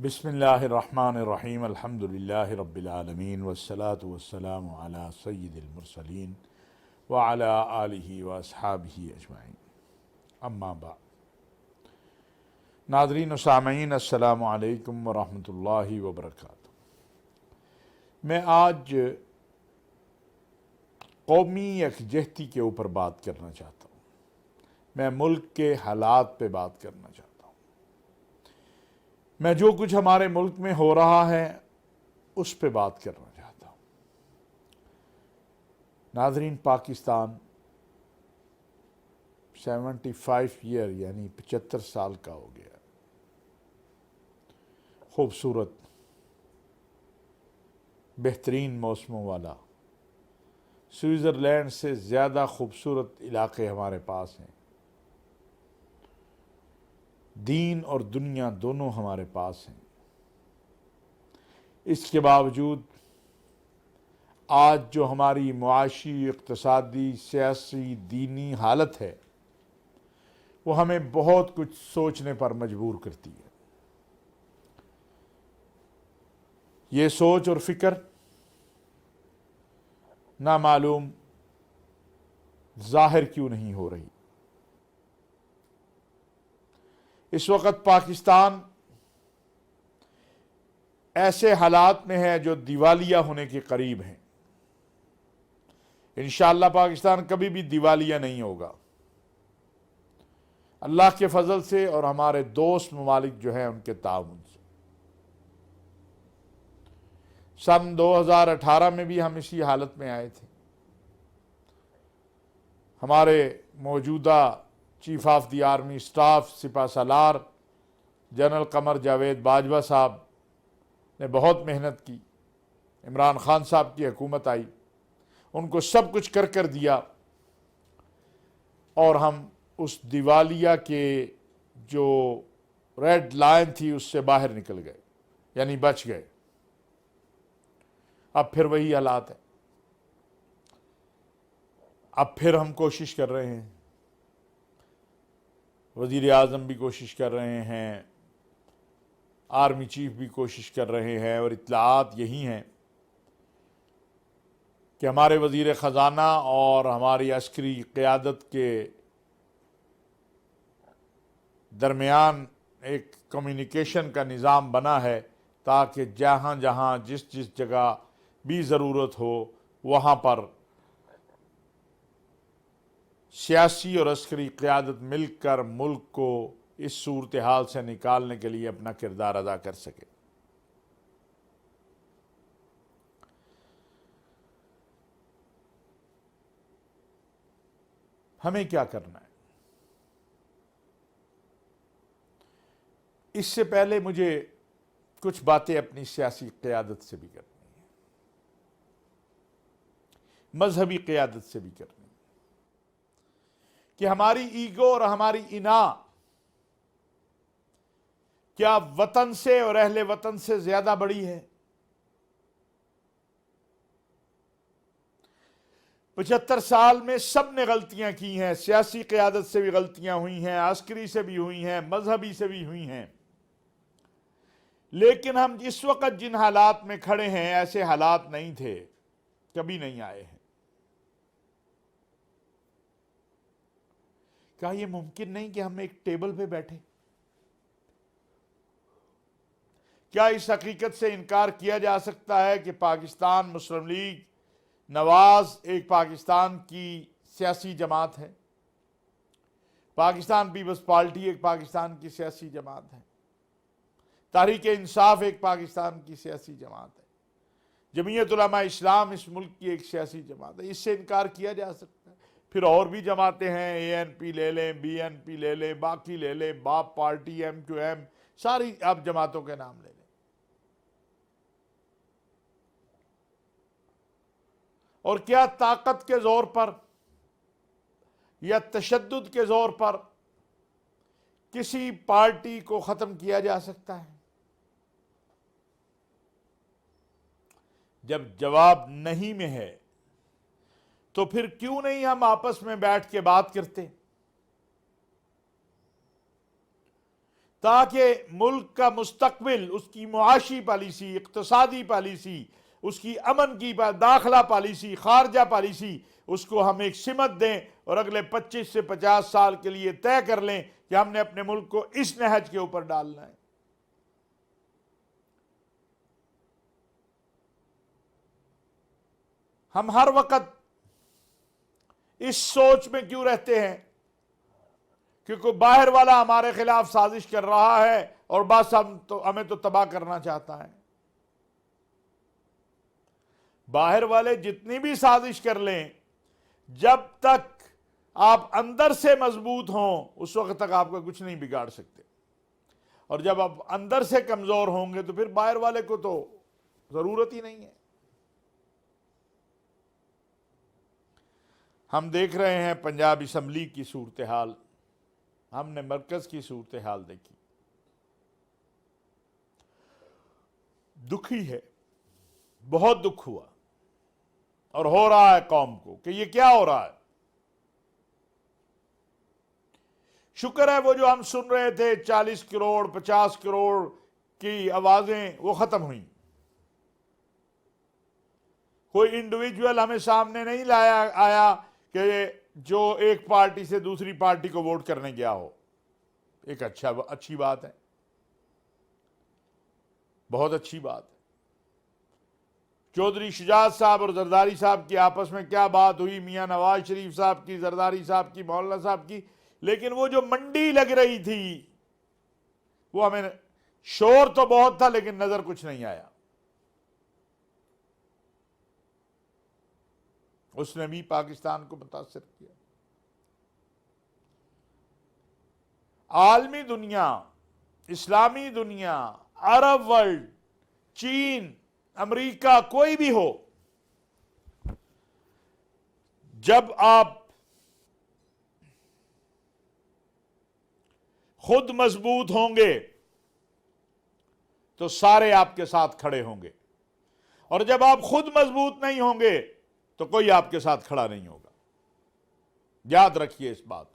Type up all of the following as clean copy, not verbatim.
بسم اللہ الرحمن الرحیم الحمدللہ رب العالمین والصلاة والسلام علی سید المرسلین وعلی آلہ واصحابہ اجمعین، اما بعد۔ ناظرین و سامعین، السلام علیکم ورحمۃ اللہ وبرکاتہ۔ میں آج قومی یکجہتی کے اوپر بات کرنا چاہتا ہوں۔ میں ملک کے حالات پہ بات کرنا چاہتا ہوں۔ میں جو کچھ ہمارے ملک میں ہو رہا ہے اس پہ بات کرنا چاہتا ہوں۔ ناظرین، پاکستان 75 ایئر یعنی 75 سال کا ہو گیا۔ خوبصورت، بہترین موسموں والا، سوئٹزرلینڈ سے زیادہ خوبصورت علاقے ہمارے پاس ہیں۔ دین اور دنیا دونوں ہمارے پاس ہیں۔ اس کے باوجود آج جو ہماری معاشی، اقتصادی، سیاسی، دینی حالت ہے وہ ہمیں بہت کچھ سوچنے پر مجبور کرتی ہے۔ یہ سوچ اور فکر نامعلوم ظاہر کیوں نہیں ہو رہی۔ اس وقت پاکستان ایسے حالات میں ہے جو دیوالیہ ہونے کے قریب ہیں۔ انشاءاللہ پاکستان کبھی بھی دیوالیہ نہیں ہوگا، اللہ کے فضل سے اور ہمارے دوست ممالک جو ہیں ان کے تعاون سے۔ سن 2018 میں بھی ہم اسی حالت میں آئے تھے۔ ہمارے موجودہ chief of the army staff سپہ سالار جنرل قمر جاوید باجوہ صاحب نے بہت محنت کی۔ عمران خان صاحب کی حکومت آئی، ان کو سب کچھ کر دیا، اور ہم اس دیوالیہ کے جو ریڈ لائن تھی اس سے باہر نکل گئے، یعنی بچ گئے۔ اب پھر وہی حالات ہے۔ اب پھر ہم کوشش کر رہے ہیں، وزیر اعظم بھی کوشش کر رہے ہیں، آرمی چیف بھی کوشش کر رہے ہیں، اور اطلاعات یہی ہیں کہ ہمارے وزیر خزانہ اور ہماری عسکری قیادت کے درمیان ایک کمیونیکیشن کا نظام بنا ہے تاکہ جہاں جہاں جس جگہ بھی ضرورت ہو وہاں پر سیاسی اور عسکری قیادت مل کر ملک کو اس صورتحال سے نکالنے کے لیے اپنا کردار ادا کر سکے۔ ہمیں کیا کرنا ہے؟ اس سے پہلے مجھے کچھ باتیں اپنی سیاسی قیادت سے بھی کرنی ہیں، مذہبی قیادت سے بھی کرنی ہے، کہ ہماری ایگو اور ہماری انا کیا وطن سے اور اہل وطن سے زیادہ بڑی ہے؟ 75 سال میں سب نے غلطیاں کی ہیں، سیاسی قیادت سے بھی غلطیاں ہوئی ہیں، عسکری سے بھی ہوئی ہیں، مذہبی سے بھی ہوئی ہیں، لیکن ہم اس وقت جن حالات میں کھڑے ہیں ایسے حالات نہیں تھے، کبھی نہیں آئے ہیں۔ کیا یہ ممکن نہیں کہ ہم ایک ٹیبل پہ بیٹھے؟ کیا اس حقیقت سے انکار کیا جا سکتا ہے کہ پاکستان مسلم لیگ نواز ایک پاکستان کی سیاسی جماعت ہے؟ پاکستان پیپلز پارٹی ایک پاکستان کی سیاسی جماعت ہے۔ تحریک انصاف ایک پاکستان کی سیاسی جماعت ہے۔ جمعیت علماء اسلام اس ملک کی ایک سیاسی جماعت ہے۔ اس سے انکار کیا جا سکتا ہے؟ پھر اور بھی جماعتیں ہیں، اے این پی لے لیں، بی این پی لے لیں، باقی لے لیں، باپ پارٹی، ایم کیو ایم، ساری آپ جماعتوں کے نام لے لیں۔ اور کیا طاقت کے زور پر یا تشدد کے زور پر کسی پارٹی کو ختم کیا جا سکتا ہے؟ جب جواب نہیں میں ہے تو پھر کیوں نہیں ہم آپس میں بیٹھ کے بات کرتے؟ تاکہ ملک کا مستقبل، اس کی معاشی پالیسی، اقتصادی پالیسی، اس کی امن کی داخلہ پالیسی، خارجہ پالیسی، اس کو ہم ایک سمت دیں اور اگلے 25 سے 50 سال کے لیے طے کر لیں کہ ہم نے اپنے ملک کو اس نہج کے اوپر ڈالنا ہے۔ ہم ہر وقت اس سوچ میں کیوں رہتے ہیں کہ کوئی باہر والا ہمارے خلاف سازش کر رہا ہے اور بس ہمیں تو تباہ کرنا چاہتا ہے؟ باہر والے جتنی بھی سازش کر لیں، جب تک آپ اندر سے مضبوط ہوں اس وقت تک آپ کا کچھ نہیں بگاڑ سکتے، اور جب آپ اندر سے کمزور ہوں گے تو پھر باہر والے کو تو ضرورت ہی نہیں ہے۔ ہم دیکھ رہے ہیں پنجاب اسمبلی کی صورتحال، ہم نے مرکز کی صورتحال دیکھی، دکھی ہے، بہت دکھ ہوا، اور ہو رہا ہے قوم کو کہ یہ کیا ہو رہا ہے۔ شکر ہے وہ جو ہم سن رہے تھے 40 کروڑ 50 کروڑ کی آوازیں وہ ختم ہوئیں، کوئی انڈیویجول ہمیں سامنے نہیں آیا کہ جو ایک پارٹی سے دوسری پارٹی کو ووٹ کرنے گیا ہو۔ ایک اچھی بات ہے، بہت اچھی بات ہے۔ چودھری شجاعت صاحب اور زرداری صاحب کی آپس میں کیا بات ہوئی، میاں نواز شریف صاحب کی، زرداری صاحب کی، مولانا صاحب کی، لیکن وہ جو منڈی لگ رہی تھی وہ ہمیں شور تو بہت تھا لیکن نظر کچھ نہیں آیا۔ اس نے بھی پاکستان کو متاثر کیا۔ عالمی دنیا، اسلامی دنیا، عرب ورلڈ، چین، امریکہ، کوئی بھی ہو، جب آپ خود مضبوط ہوں گے تو سارے آپ کے ساتھ کھڑے ہوں گے، اور جب آپ خود مضبوط نہیں ہوں گے تو کوئی آپ کے ساتھ کھڑا نہیں ہوگا۔ یاد رکھیے اس بات کو۔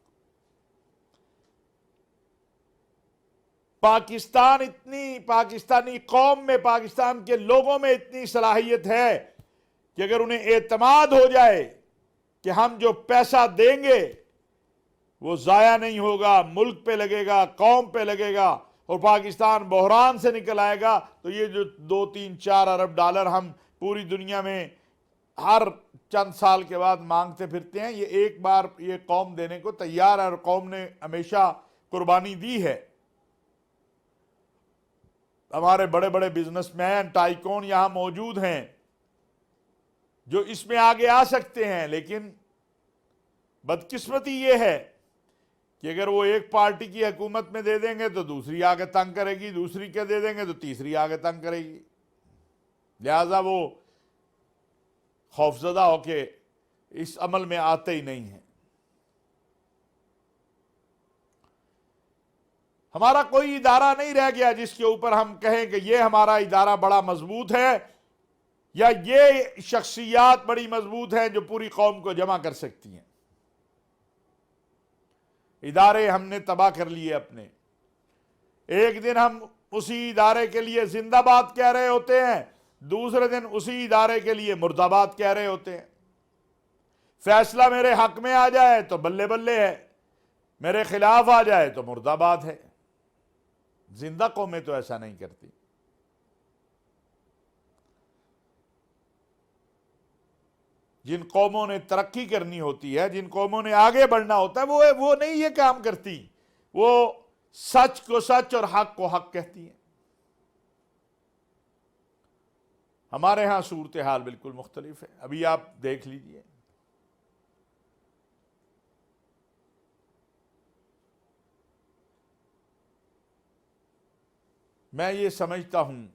پاکستانی قوم میں، پاکستان کے لوگوں میں اتنی صلاحیت ہے کہ اگر انہیں اعتماد ہو جائے کہ ہم جو پیسہ دیں گے وہ ضائع نہیں ہوگا، ملک پہ لگے گا، قوم پہ لگے گا، اور پاکستان بحران سے نکل آئے گا، تو یہ جو 2-3-4 ارب ڈالر ہم پوری دنیا میں ہر چند سال کے بعد مانگتے پھرتے ہیں، یہ ایک بار یہ قوم دینے کو تیار ہے، اور قوم نے ہمیشہ قربانی دی ہے۔ ہمارے بڑے بڑے بزنس مین، ٹائکون یہاں موجود ہیں جو اس میں آگے آ سکتے ہیں، لیکن بدقسمتی یہ ہے کہ اگر وہ ایک پارٹی کی حکومت میں دے دیں گے تو دوسری آگے تنگ کرے گی، دوسری کے دے دیں گے تو تیسری آگے تنگ کرے گی، لہذا وہ خوفزدہ ہو کے اس عمل میں آتے ہی نہیں ہیں۔ ہمارا کوئی ادارہ نہیں رہ گیا جس کے اوپر ہم کہیں کہ یہ ہمارا ادارہ بڑا مضبوط ہے، یا یہ شخصیات بڑی مضبوط ہیں جو پوری قوم کو جمع کر سکتی ہیں۔ ادارے ہم نے تباہ کر لیے اپنے۔ ایک دن ہم اسی ادارے کے لیے زندہ باد کہہ رہے ہوتے ہیں، دوسرے دن اسی ادارے کے لیے مرد آباد کہہ رہے ہوتے ہیں۔ فیصلہ میرے حق میں آ جائے تو بلے بلے ہے، میرے خلاف آ جائے تو مرد آباد ہے۔ زندہ قومیں تو ایسا نہیں کرتی۔ جن قوموں نے ترقی کرنی ہوتی ہے، جن قوموں نے آگے بڑھنا ہوتا ہے، وہ نہیں یہ کام کرتی، وہ سچ کو سچ اور حق کو حق کہتی ہیں۔ ہمارے ہاں صورتحال بالکل مختلف ہے، ابھی آپ دیکھ لیجئے۔ میں یہ سمجھتا ہوں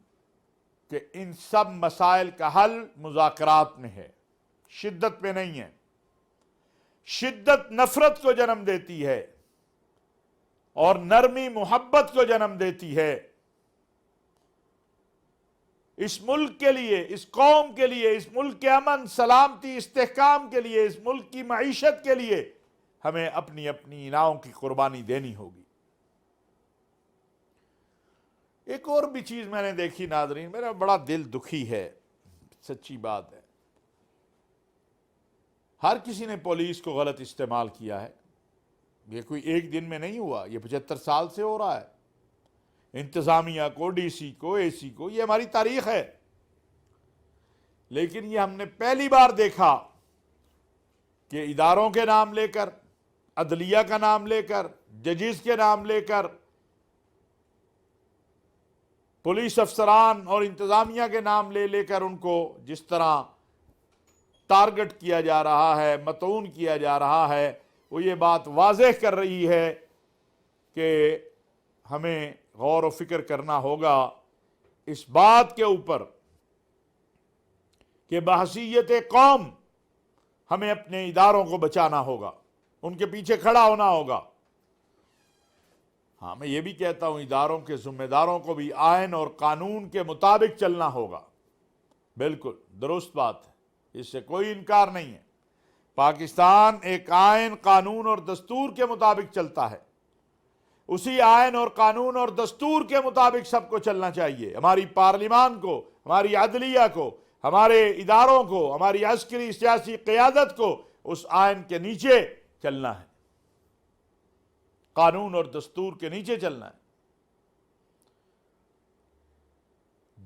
کہ ان سب مسائل کا حل مذاکرات میں ہے، شدت پہ نہیں ہے۔ شدت نفرت کو جنم دیتی ہے اور نرمی محبت کو جنم دیتی ہے۔ اس ملک کے لیے، اس قوم کے لیے، اس ملک کے امن، سلامتی، استحکام کے لیے، اس ملک کی معیشت کے لیے ہمیں اپنی اپنی ناؤں کی قربانی دینی ہوگی۔ ایک اور بھی چیز میں نے دیکھی ناظرین، میرا بڑا دل دکھی ہے، سچی بات ہے۔ ہر کسی نے پولیس کو غلط استعمال کیا ہے، یہ کوئی ایک دن میں نہیں ہوا، یہ 75 سال سے ہو رہا ہے۔ انتظامیہ کو، ڈی سی کو، اے سی کو، یہ ہماری تاریخ ہے، لیکن یہ ہم نے پہلی بار دیکھا کہ اداروں کے نام لے کر، عدلیہ کا نام لے کر، ججز کے نام لے کر، پولیس افسران اور انتظامیہ کے نام لے لے کر ان کو جس طرح ٹارگٹ کیا جا رہا ہے، مطعون کیا جا رہا ہے، وہ یہ بات واضح کر رہی ہے کہ ہمیں غور و فکر کرنا ہوگا اس بات کے اوپر کہ بحیثیت قوم ہمیں اپنے اداروں کو بچانا ہوگا، ان کے پیچھے کھڑا ہونا ہوگا۔ ہاں، میں یہ بھی کہتا ہوں اداروں کے ذمہ داروں کو بھی آئین اور قانون کے مطابق چلنا ہوگا، بالکل درست بات ہے، اس سے کوئی انکار نہیں ہے۔ پاکستان ایک آئین، قانون اور دستور کے مطابق چلتا ہے، اسی آئین اور قانون اور دستور کے مطابق سب کو چلنا چاہیے۔ ہماری پارلیمان کو، ہماری عدلیہ کو، ہمارے اداروں کو، ہماری عسکری سیاسی قیادت کو اس آئین کے نیچے چلنا ہے، قانون اور دستور کے نیچے چلنا ہے۔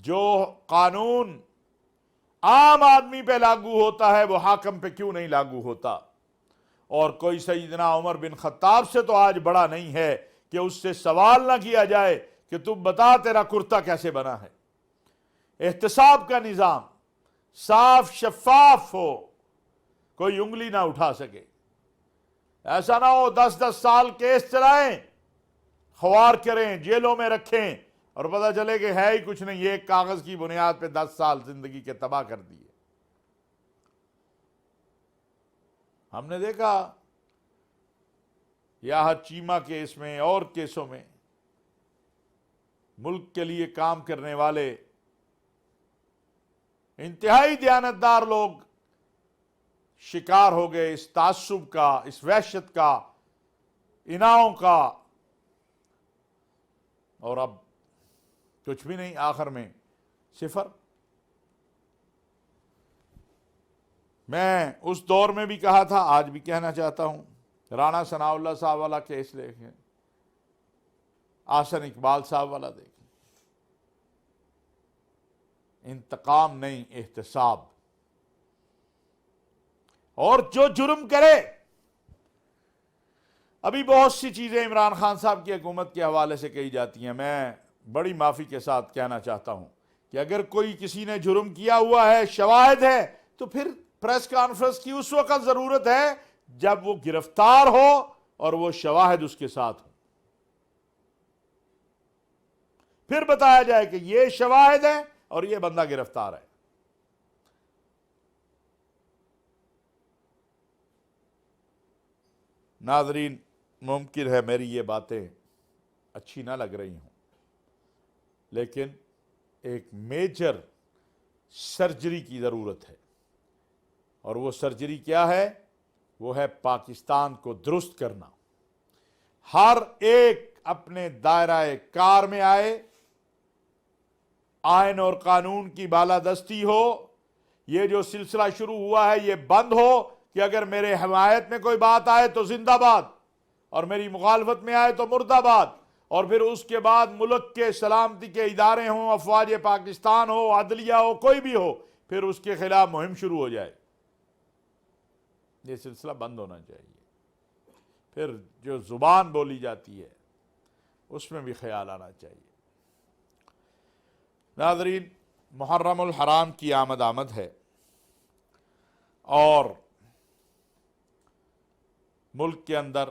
جو قانون عام آدمی پہ لاگو ہوتا ہے وہ حاکم پہ کیوں نہیں لاگو ہوتا؟ اور کوئی سیدنا عمر بن خطاب سے تو آج بڑا نہیں ہے کہ اس سے سوال نہ کیا جائے کہ تم بتا تیرا کرتا کیسے بنا ہے۔ احتساب کا نظام صاف شفاف ہو، کوئی انگلی نہ اٹھا سکے، ایسا نہ ہو 10 سال کیس چلائیں، خوار کریں، جیلوں میں رکھیں، اور پتہ چلے کہ ہے ہی کچھ نہیں، یہ ایک کاغذ کی بنیاد پہ 10 سال زندگی کے تباہ کر دیے۔ ہم نے دیکھا یاہد چیمہ کیس میں اور کیسوں میں ملک کے لیے کام کرنے والے انتہائی دیانتدار لوگ شکار ہو گئے اس تعصب کا، اس وحشت کا، اناؤں کا، اور اب کچھ بھی نہیں، آخر میں صفر۔ میں اس دور میں بھی کہا تھا، آج بھی کہنا چاہتا ہوں، رانا ثناء اللہ صاحب والا کیس دیکھیں، آحسن اقبال صاحب والا دیکھیں، انتقام نہیں، احتساب۔ اور جو جرم کرے، ابھی بہت سی چیزیں عمران خان صاحب کی حکومت کے حوالے سے کہی جاتی ہیں، میں بڑی معافی کے ساتھ کہنا چاہتا ہوں کہ اگر کوئی کسی نے جرم کیا ہوا ہے، شواہد ہے، تو پھر پریس کانفرنس کی اس وقت ضرورت ہے جب وہ گرفتار ہو اور وہ شواہد اس کے ساتھ ہوں، پھر بتایا جائے کہ یہ شواہد ہیں اور یہ بندہ گرفتار ہے۔ ناظرین، ممکن ہے میری یہ باتیں اچھی نہ لگ رہی ہوں، لیکن ایک میجر سرجری کی ضرورت ہے، اور وہ سرجری کیا ہے؟ وہ ہے پاکستان کو درست کرنا۔ ہر ایک اپنے دائرہ کار میں آئے، آئین اور قانون کی بالادستی ہو، یہ جو سلسلہ شروع ہوا ہے یہ بند ہو کہ اگر میرے حمایت میں کوئی بات آئے تو زندہ باد، اور میری مخالفت میں آئے تو مردہ باد، اور پھر اس کے بعد ملک کے سلامتی کے ادارے ہوں، افواج پاکستان ہو، عدلیہ ہو، کوئی بھی ہو، پھر اس کے خلاف مہم شروع ہو جائے۔ یہ سلسلہ بند ہونا چاہیے۔ پھر جو زبان بولی جاتی ہے اس میں بھی خیال آنا چاہیے۔ ناظرین، محرم الحرام کی آمد ہے، اور ملک کے اندر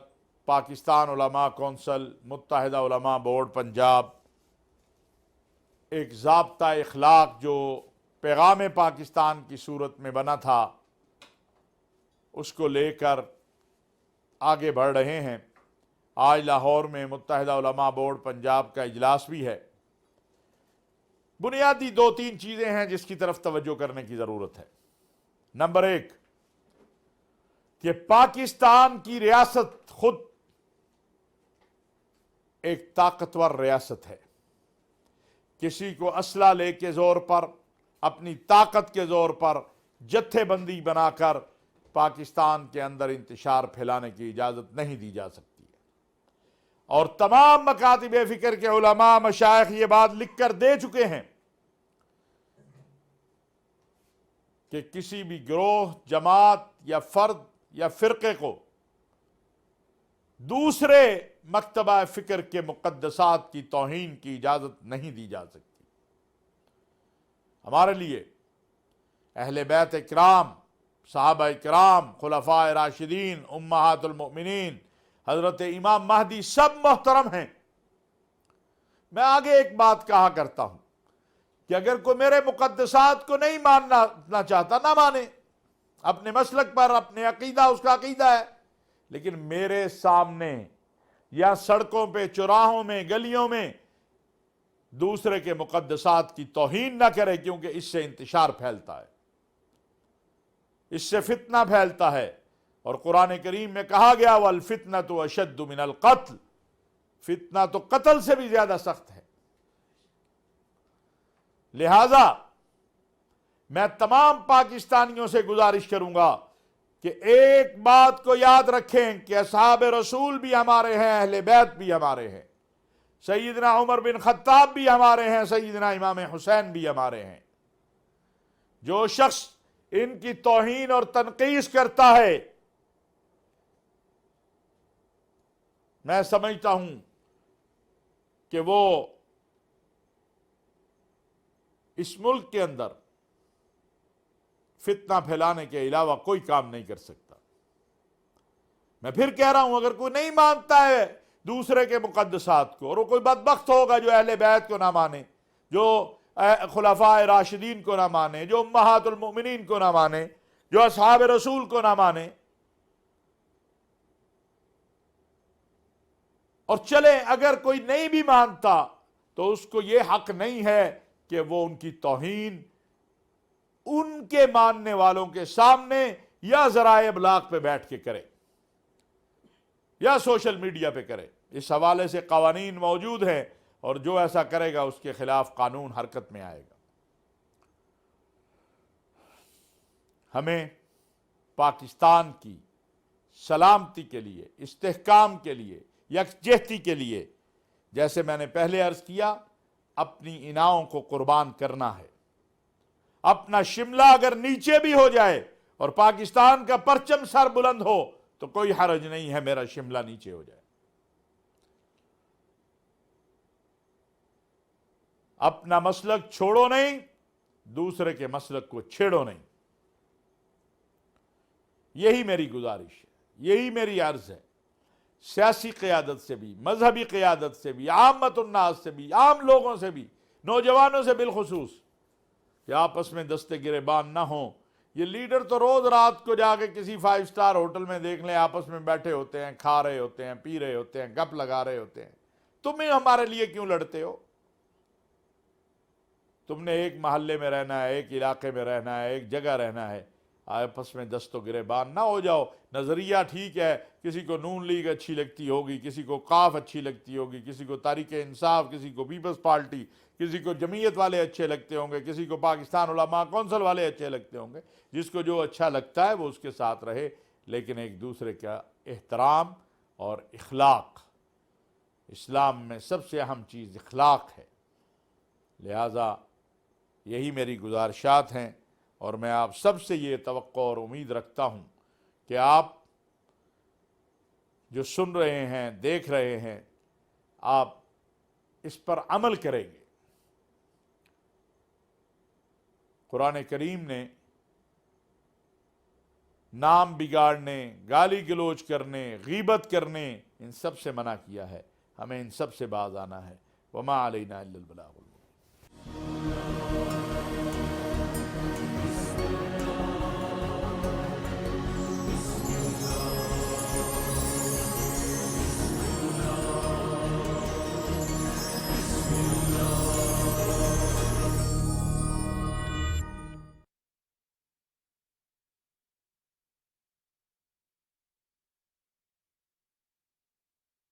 پاکستان علماء کونسل، متحدہ علماء بورڈ پنجاب ایک ضابطہ اخلاق جو پیغام پاکستان کی صورت میں بنا تھا، اس کو لے کر آگے بڑھ رہے ہیں۔ آج لاہور میں متحدہ علماء بورڈ پنجاب کا اجلاس بھی ہے۔ بنیادی 2-3 چیزیں ہیں جس کی طرف توجہ کرنے کی ضرورت ہے۔ نمبر 1، کہ پاکستان کی ریاست خود ایک طاقتور ریاست ہے، کسی کو اسلحہ لے کے زور پر، اپنی طاقت کے زور پر جتھے بندی بنا کر پاکستان کے اندر انتشار پھیلانے کی اجازت نہیں دی جا سکتی ہے۔ اور تمام مکاتب فکر کے علماء مشائخ یہ بات لکھ کر دے چکے ہیں کہ کسی بھی گروہ، جماعت یا فرد یا فرقے کو دوسرے مکتبہ فکر کے مقدسات کی توہین کی اجازت نہیں دی جا سکتی۔ ہمارے لیے اہل بیت اکرام، صحابہ اکرام، خلفاء راشدین، امہات المؤمنین، حضرت امام مہدی سب محترم ہیں۔ میں آگے ایک بات کہا کرتا ہوں کہ اگر کوئی میرے مقدسات کو نہیں ماننا چاہتا، نہ مانے، اپنے مسلک پر، اپنے عقیدہ، اس کا عقیدہ ہے، لیکن میرے سامنے یا سڑکوں پہ، چوراہوں میں، گلیوں میں دوسرے کے مقدسات کی توہین نہ کرے، کیونکہ اس سے انتشار پھیلتا ہے، اس سے فتنہ پھیلتا ہے۔ اور قرآن کریم میں کہا گیا وَالْفِتْنَةُ أَشَدُّ مِنَ الْقَتْلِ، فتنہ تو قتل سے بھی زیادہ سخت ہے۔ لہذا میں تمام پاکستانیوں سے گزارش کروں گا کہ ایک بات کو یاد رکھیں کہ اصحاب رسول بھی ہمارے ہیں، اہل بیت بھی ہمارے ہیں، سیدنا عمر بن خطاب بھی ہمارے ہیں، سیدنا امام حسین بھی ہمارے ہیں۔ جو شخص ان کی توہین اور تنقیص کرتا ہے، میں سمجھتا ہوں کہ وہ اس ملک کے اندر فتنہ پھیلانے کے علاوہ کوئی کام نہیں کر سکتا۔ میں پھر کہہ رہا ہوں، اگر کوئی نہیں مانتا ہے دوسرے کے مقدسات کو، اور وہ کوئی بدبخت ہوگا جو اہل بیت کو نہ مانے، جو خلفاء راشدین کو نہ مانے، جو امہات المؤمنین کو نہ مانے، جو اصحاب رسول کو نہ مانے، اور چلے اگر کوئی نہیں بھی مانتا تو اس کو یہ حق نہیں ہے کہ وہ ان کی توہین ان کے ماننے والوں کے سامنے یا ذرائع ابلاغ پہ بیٹھ کے کرے یا سوشل میڈیا پہ کرے۔ اس حوالے سے قوانین موجود ہیں، اور جو ایسا کرے گا اس کے خلاف قانون حرکت میں آئے گا۔ ہمیں پاکستان کی سلامتی کے لیے، استحکام کے لیے، یکجہتی کے لیے، جیسے میں نے پہلے عرض کیا، اپنی اناؤں کو قربان کرنا ہے۔ اپنا شملہ اگر نیچے بھی ہو جائے اور پاکستان کا پرچم سر بلند ہو تو کوئی حرج نہیں ہے، میرا شملہ نیچے ہو جائے۔ اپنا مسلک چھوڑو نہیں، دوسرے کے مسلک کو چھیڑو نہیں۔ یہی میری گزارش ہے، یہی میری عرض ہے، سیاسی قیادت سے بھی، مذہبی قیادت سے بھی، عامت الناس سے بھی، عام لوگوں سے بھی، نوجوانوں سے بالخصوص، کہ آپس میں دستے گریبان نہ ہوں۔ یہ لیڈر تو روز رات کو جا کے کسی 5 سٹار ہوٹل میں دیکھ لیں، آپس میں بیٹھے ہوتے ہیں، کھا رہے ہوتے ہیں، پی رہے ہوتے ہیں، گپ لگا رہے ہوتے ہیں۔ تم ہمارے لیے کیوں لڑتے ہو؟ تم نے ایک محلے میں رہنا ہے، ایک علاقے میں رہنا ہے، ایک جگہ رہنا ہے، آپس میں دست و گریبان نہ ہو جاؤ۔ نظریہ ٹھیک ہے، کسی کو نون لیگ اچھی لگتی ہوگی، کسی کو قاف اچھی لگتی ہوگی، کسی کو تحریک انصاف، کسی کو پیپلز پارٹی، کسی کو جمعیت والے اچھے لگتے ہوں گے، کسی کو پاکستان علماء کونسل والے اچھے لگتے ہوں گے۔ جس کو جو اچھا لگتا ہے وہ اس کے ساتھ رہے، لیکن ایک دوسرے کا احترام اور اخلاق، اسلام میں سب سے اہم چیز اخلاق ہے۔ لہٰذا یہی میری گزارشات ہیں، اور میں آپ سب سے یہ توقع اور امید رکھتا ہوں کہ آپ جو سن رہے ہیں، دیکھ رہے ہیں، آپ اس پر عمل کریں گے۔ قرآن کریم نے نام بگاڑنے، گالی گلوچ کرنے، غیبت کرنے، ان سب سے منع کیا ہے۔ ہمیں ان سب سے باز آنا ہے۔ وما علینا الا البلاغ المبین۔